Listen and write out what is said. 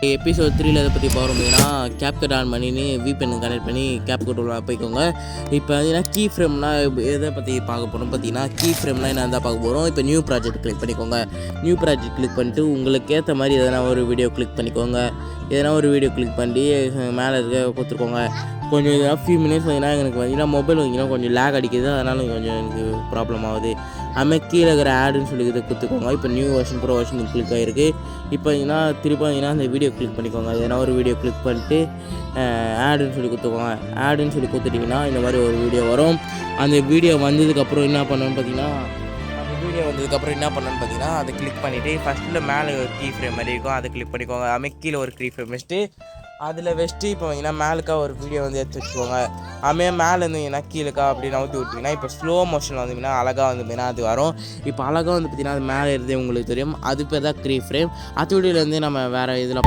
Episode 3ல் எதை பற்றி பார்க்க முடியும்னா கேப்கட் ஆன் பண்ணின்னு VPN கனெக்ட் பண்ணி கேப்கட் உள்ள போய்க்கோங்க. இப்போ பார்த்தீங்கன்னா கீ ஃப்ரேம்னா எதை பற்றி பார்க்க போகிறோம் பார்த்தீங்கன்னா கீ ஃப்ரேம்னா என்ன தான் பார்க்க போகிறோம். இப்போ நியூ ப்ராஜெக்ட் கிளிக் பண்ணிக்கோங்க. நியூ ப்ராஜெக்ட் கிளிக் பண்ணிட்டு உங்களுக்கு ஏற்ற மாதிரி எதனா ஒரு வீடியோ கிளிக் பண்ணிக்கோங்க. எதனா ஒரு வீடியோ கிளிக் பண்ணி மேலே இருக்க கொடுத்துருக்கோங்க. கொஞ்சம் ஃபியூ மினிட்ஸ் பார்த்தீங்கன்னா எனக்கு பார்த்தீங்கன்னா மொபைல் பார்த்தீங்கன்னா கொஞ்சம் லேக் அடிக்குது, அதனால் கொஞ்சம் எனக்கு ப்ராப்ளம் ஆகுது. அதுமாதிரி கீழே இருக்கிற ஆடுன்னு சொல்லி இதை கொடுத்துக்கோங்க. இப்போ new version bro version click ஆகிருக்கு. இப்போ பார்த்தீங்கன்னா திரும்ப பார்த்தீங்கன்னா அந்த வீடியோ கிளிக் பண்ணிக்கோங்க. எதனா ஒரு வீடியோ கிளிக் பண்ணிட்டு ஆடுன்னு சொல்லி கொடுத்துக்கோங்க. ஆடுன்னு சொல்லி கொடுத்துட்டிங்கன்னா இந்த மாதிரி ஒரு வீடியோ வரும். அந்த வீடியோ வந்ததுக்கப்புறம் என்ன பண்ணணும்னு பார்த்தீங்கன்னா அதை கிளிக் பண்ணிவிட்டு ஃபஸ்ட்டில் மேலே ஒரு கீ ஃப்ரேம் மாதிரி இருக்கும், அதை கிளிக் பண்ணிக்கோங்க. அதுமாதிரி கீழே ஒரு கீ ஃப்ரேம் வச்சுட்டு அதில் வச்சுட்டு இப்போ பார்த்தீங்கன்னா மேலுக்கா ஒரு வீடியோ வந்து எடுத்து வச்சுக்கோங்க. அதுமாதிரி மேலே இருந்தீங்கன்னா கீழேக்கா அப்படின்னு ஊற்றி விட்டிங்கன்னா இப்போ ஸ்லோ மோஷனில் வந்தீங்கன்னா அழகாக வந்து அது வரும். இப்போ அழகாக வந்து பார்த்திங்கன்னா அது மேலே இருந்தே உங்களுக்கு தெரியும். அது பேர் தான் கீ ஃப்ரேம். அது வீடியோலேருந்து நம்ம வேறு இதில்